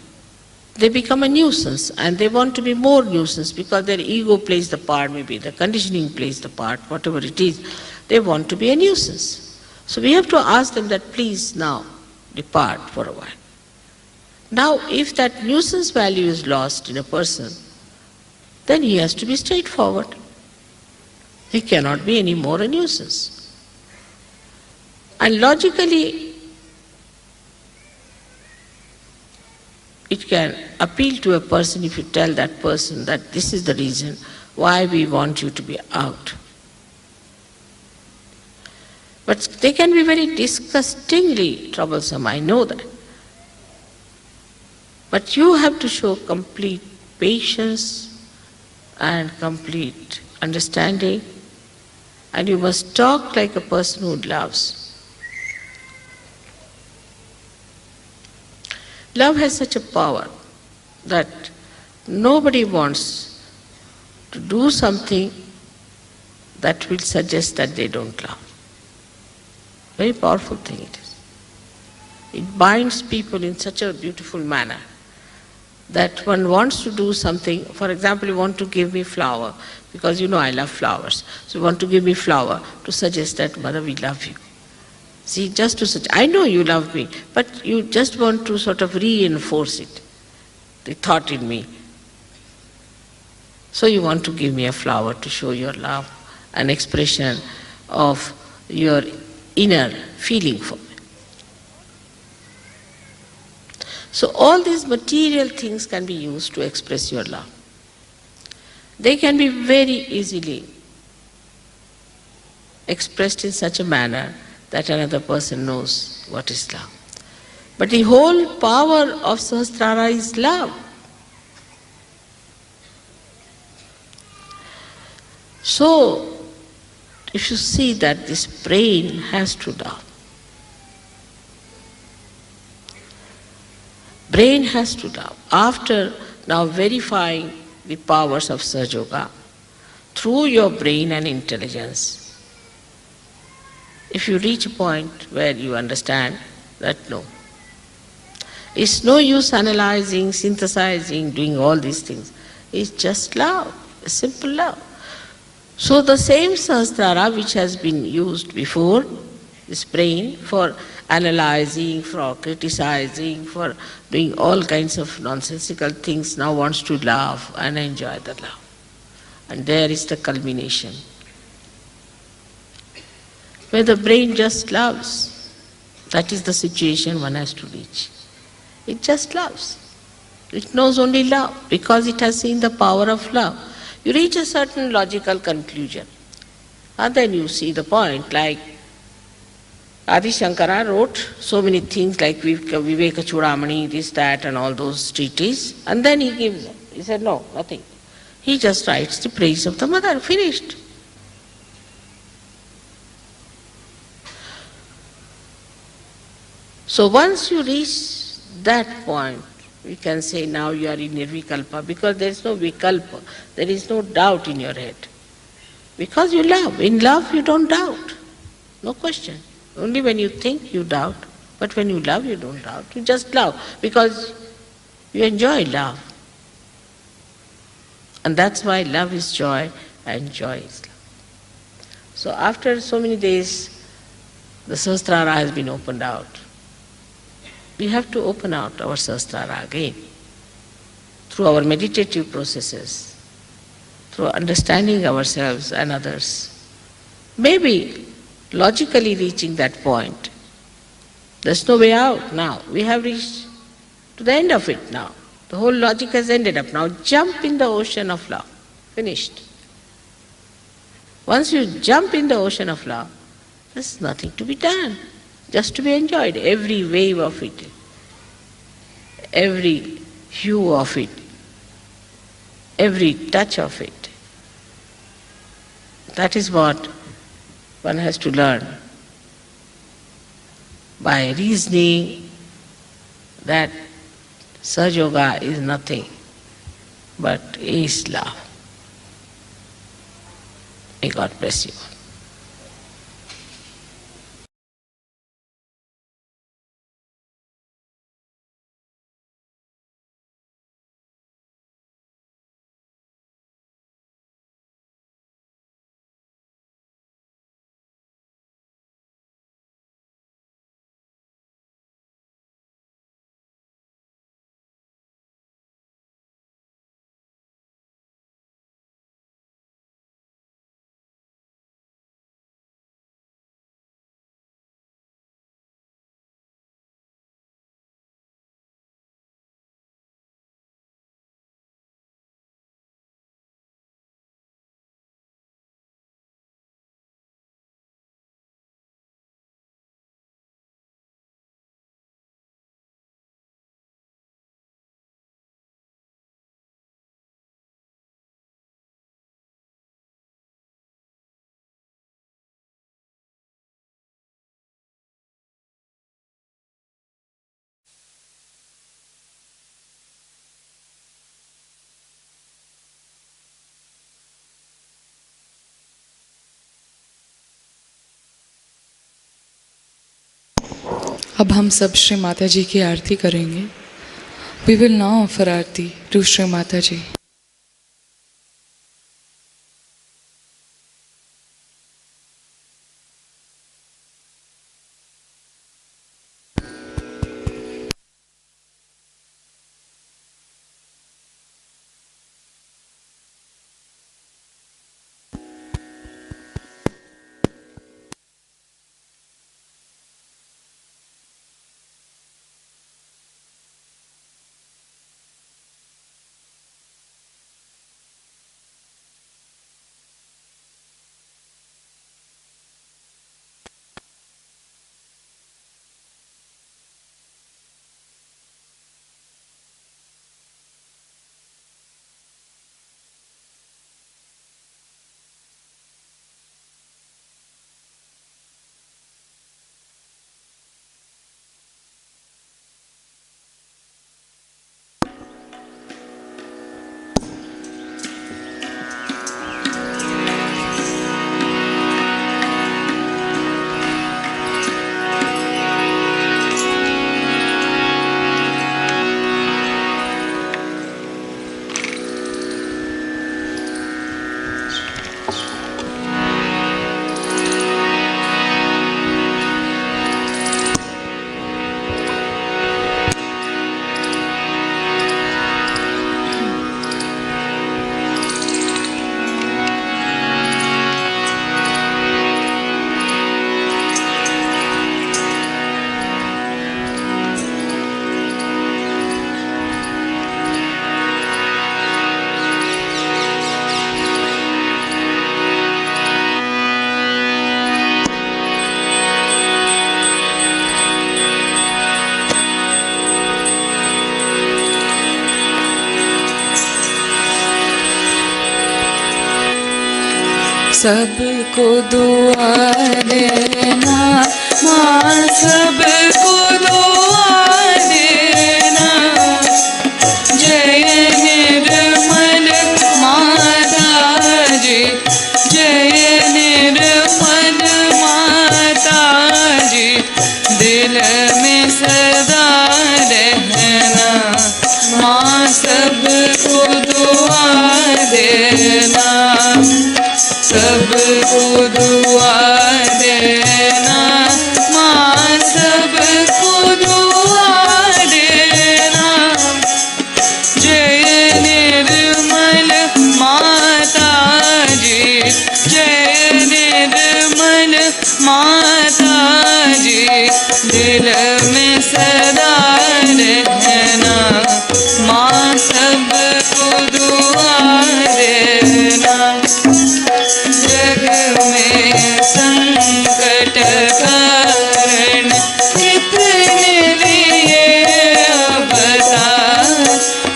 they become a nuisance and they want to be more nuisance because their ego plays the part, maybe the conditioning plays the part, whatever it is, they want to be a nuisance. So we have to ask them that please now depart for a while. Now if that nuisance value is lost in a person, then he has to be straightforward. He cannot be any more a nuisance. And logically, it can appeal to a person if you tell that person that this is the reason why we want you to be out. But they can be very disgustingly troublesome, I know that. But you have to show complete patience and complete understanding, and you must talk like a person who loves. Love has such a power that nobody wants to do something that will suggest that they don't love. Very powerful thing it is. It binds people in such a beautiful manner that one wants to do something. For example, you want to give me flower because you know I love flowers. So you want to give me flower to suggest that, Mother, we love you. See, just to such, I know you love me, but you just want to sort of reinforce it, the thought in me. So you want to give me a flower to show your love, an expression of your inner feeling for me. So all these material things can be used to express your love. They can be very easily expressed in such a manner that another person knows what is love. But the whole power of Sahasrara is love. So, if you see that this brain has to love. Brain has to love. After now verifying the powers of Sahaja Yoga, through your brain and intelligence, if you reach a point where you understand that no, it's no use analyzing, synthesizing, doing all these things. It's just love, a simple love. So the same Sahasrara which has been used before, this brain, for analyzing, for criticizing, for doing all kinds of nonsensical things, now wants to love and enjoy the love. And there is the culmination, where the brain just loves. That is the situation one has to reach. It just loves. It knows only love because it has seen the power of love. You reach a certain logical conclusion and then you see the point, like Adi Shankara wrote so many things like Viveka Chudamani, this, that, and all those treatises, and then he gives up. He said, no, nothing. He just writes the praise of the mother, finished. So once you reach that point, we can say now you are in nirvikalpa, because there is no vikalpa, there is no doubt in your head. Because you love. In love you don't doubt. No question. Only when you think you doubt, but when you love you don't doubt. You just love because you enjoy love. And that's why love is joy and joy is love. So after so many days, the Sahasrara has been opened out. We have to open out our Sahasrara again through our meditative processes, through understanding ourselves and others. Maybe logically reaching that point. There's no way out now. We have reached to the end of it now. The whole logic has ended up. Now jump in the ocean of love. Finished. Once you jump in the ocean of love, there's nothing to be done. Just to be enjoyed. Every wave of it, every hue of it, every touch of it. That is what one has to learn by reasoning that Sahaja Yoga is nothing but is love. May God bless you. अब हम सब श्री माता जी की आरती करेंगे. We will now offer Aarti to Shri Mata जी. सबको दुआ देना माँ, सबको दुआ देना। जय निर्मल माता जी, जय निर्मल माता जी, दिल में सदा रहना माँ, सबको दुआ देना, सबको दुआ देना माँ, सबको दुआ देना। जय निर्मल माता जी, जय निर्मल माता जी, दिल में सदा रहना माँ, सबको दुआ देना। जग में संकट कारण कितने लिए अवतार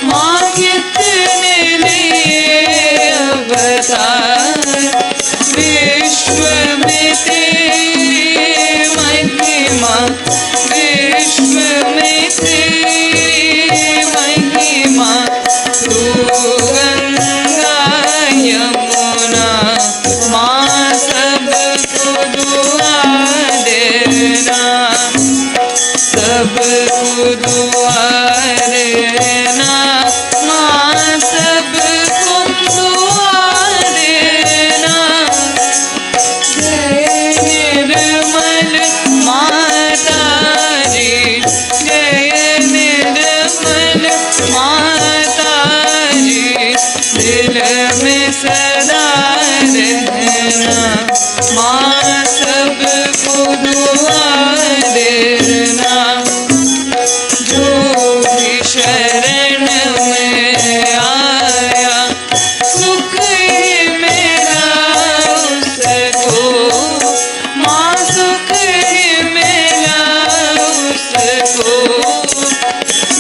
माँ, कितने लिए अवतार। विश्व में तेरी महिमा, विश्व में तेरी महिमा, तू गंगा यमुना माँ, सबको दुआ देना, सबको दुआ देना माँ, सबको दुआ देना। जय निर्मल माता जी, जय निर्मल माता जी, दिल में सदा रहना माँ, सबको दुआ देना। जो भी शरण में आया सुख ही मेरा उसको माँ, सुख ही मेरा उसको।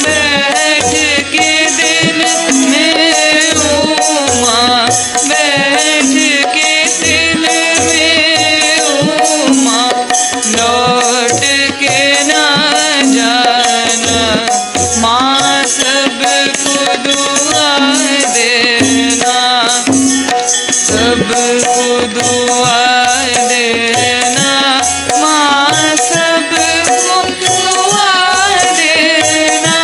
बैठ के दिल में ओ माँ, बैठ के दिल में ओ माँ, लौट के ना जाना माँ, सबको दुआ देना, सबको दुआ देना माँ, सबको दुआ देना।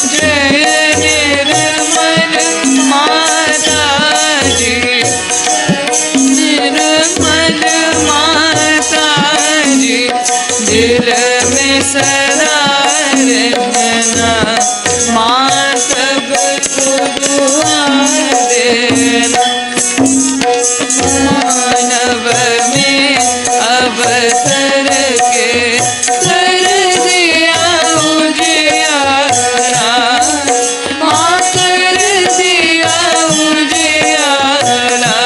जय निर्मल माता जी, निर्मल माता जी, दिल में सदा रहना माँ, सबको दुआ देना। मानव में अवसर के कर दिया उजियारा माँ, कर दिया उजियारा।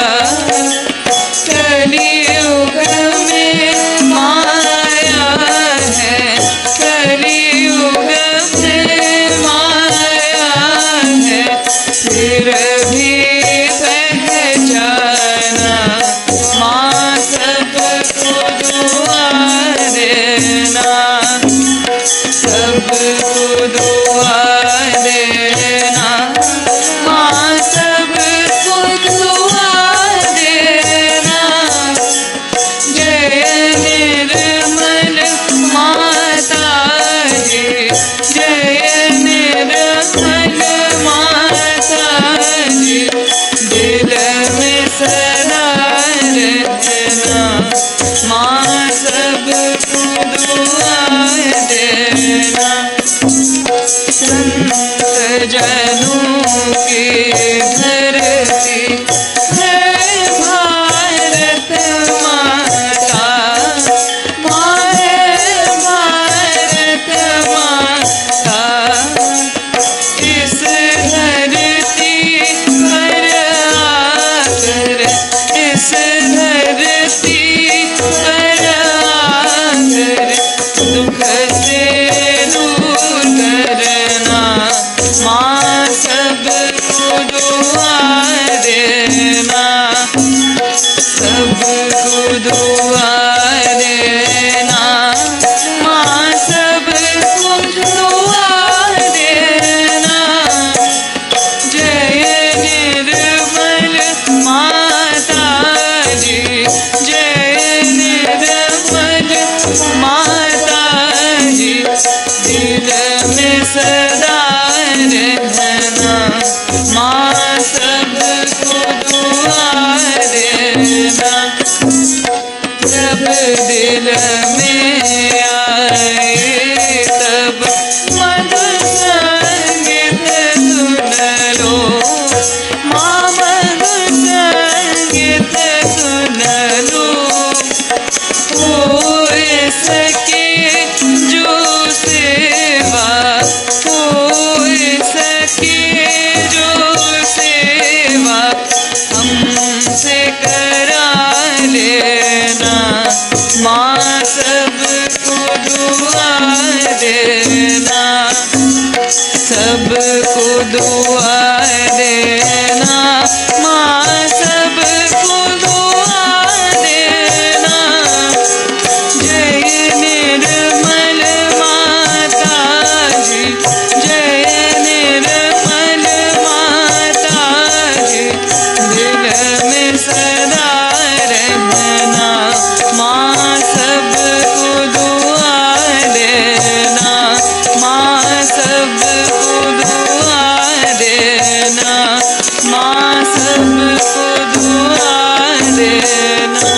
कलियुग में माया है, कलियुग में माया है, फिर भी पहचाना माँ, सबको दुआ दुआ देना, माँ सबको दुआ देना। जय निर्मल माता जी, जय निर्मल माता जी, दिल में सदा रहना, माँ सबको दुआ देना। जब दिल में आए तब मधुर संगीत सुन लो, माँ मधुर संगीत सुन लो। हो सके जो सेवा, हो सके जो सेवा, हमसे करा लेना, माँ सबको दुआ देना, सबको दुआ देना, माँ सबको दुआ देना। जय निर्मल माता जी, जय निर्मल माता जी, दिल में सदा रहना, माँ सबको दुआ देना, माँ सबको दुआ देना, माँ सबको दुआ देना।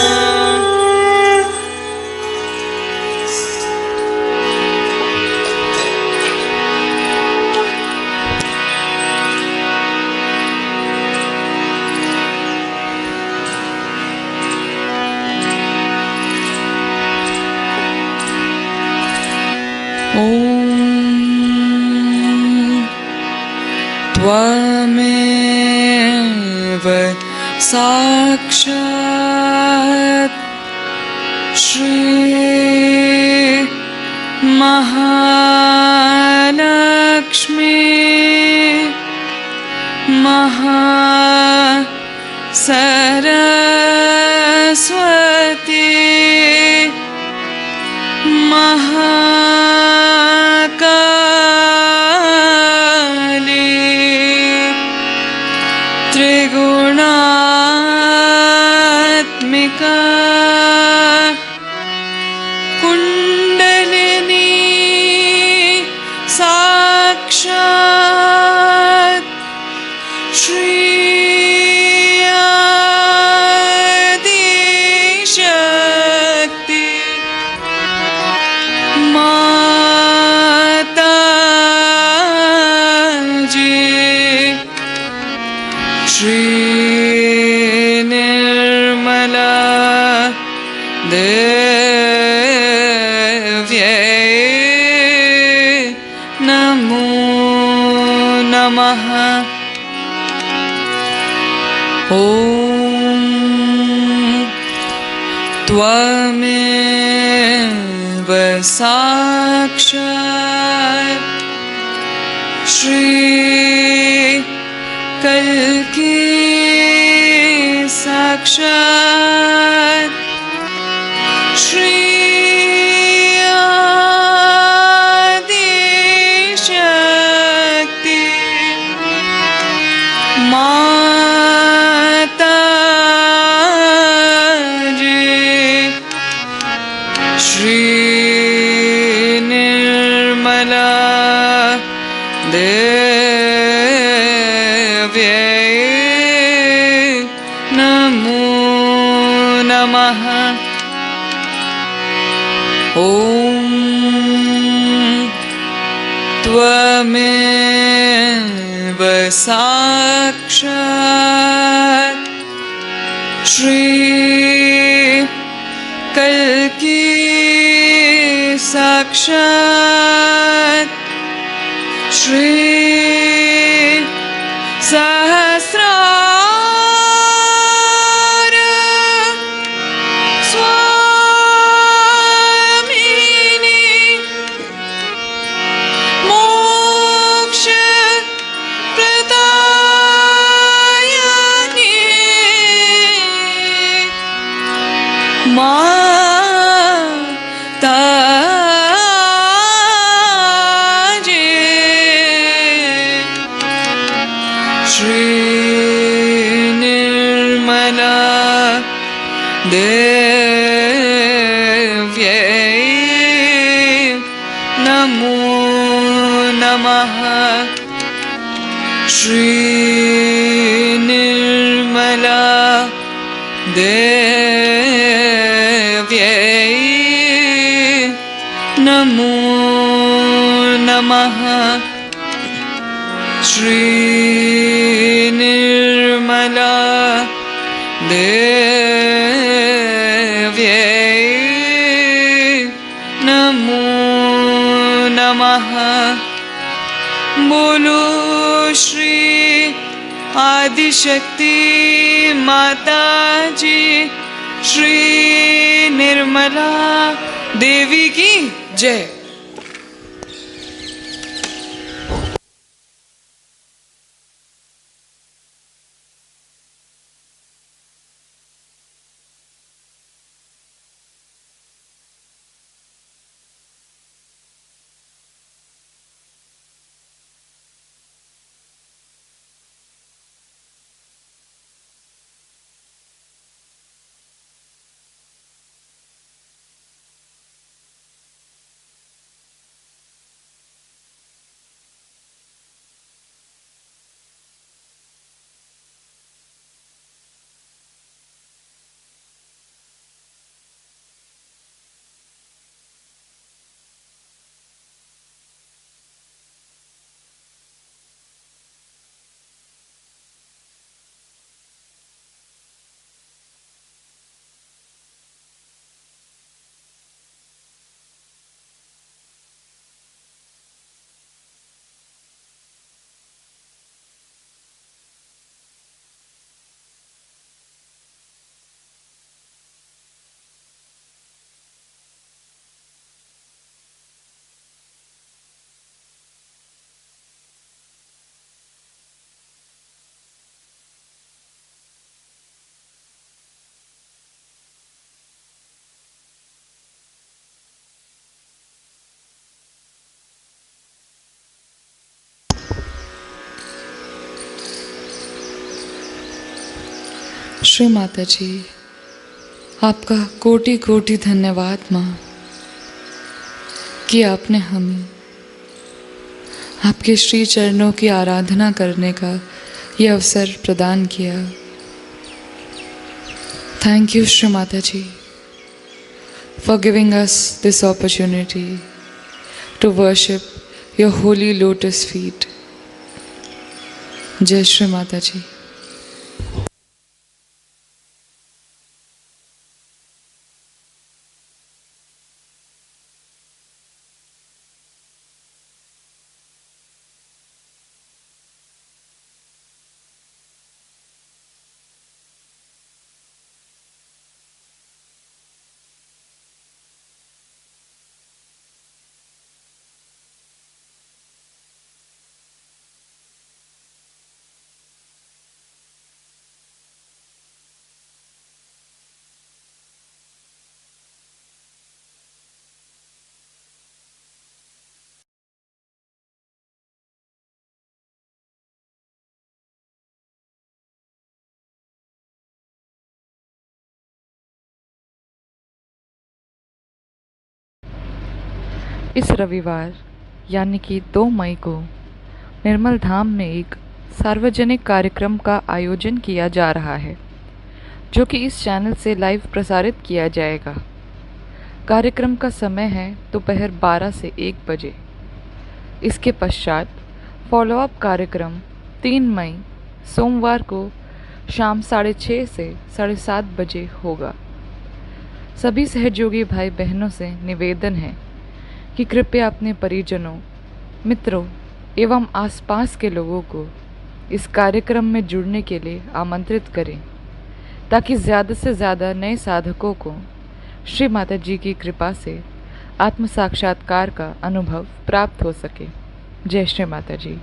ॐ त्वमेव साक्षात् श्री महालक्ष्मी महासरस्वती महाकाली त्रिगुणात्मिका कुंडलिनी साक्षात् श्री आदिशक्ति माता जी, श्री निर्मला देव्यै नमो नमः। ॐ त्वमेव साक्षात् श्री कल्की साक्षात् श्री आदिशक्ति माता जी, श्री निर्मला देव्यै नमो नमः। ॐ त्वमेव साक्षात् श्री कल्की साक्षात् श्री सहस्रार स्वामिनी मोक्ष प्रदायिनी माता जी श्री निर्मला देव्यै नमो नमः। श्री निर्मला देव्यै नमो नमः। श्री निर्मला देव्यै नमो नमः। बोलो श्री आदिशक्ति माता जी श्री निर्मला देवी की जय। श्री माता जी आपका कोटि कोटि धन्यवाद माँ कि आपने हमें आपके श्री चरणों की आराधना करने का ये अवसर प्रदान किया। Thank you Shri Mata ji for giving us this opportunity to worship your holy lotus feet. जय श्री माता जी। इस रविवार यानी कि 2 मई को निर्मल धाम में एक सार्वजनिक कार्यक्रम का आयोजन किया जा रहा है जो कि इस चैनल से लाइव प्रसारित किया जाएगा। कार्यक्रम का समय है दोपहर 12 से 1 बजे। इसके पश्चात फॉलोअप कार्यक्रम 3 मई सोमवार को शाम 6:30 से 7:30 बजे होगा। सभी सहयोगी भाई बहनों से निवेदन है कि कृपया अपने परिजनों, मित्रों एवं आसपास के लोगों को इस कार्यक्रम में जुड़ने के लिए आमंत्रित करें ताकि ज़्यादा से ज़्यादा नए साधकों को श्री माता जी की कृपा से आत्म साक्षात्कार का अनुभव प्राप्त हो सके। जय श्री माता जी।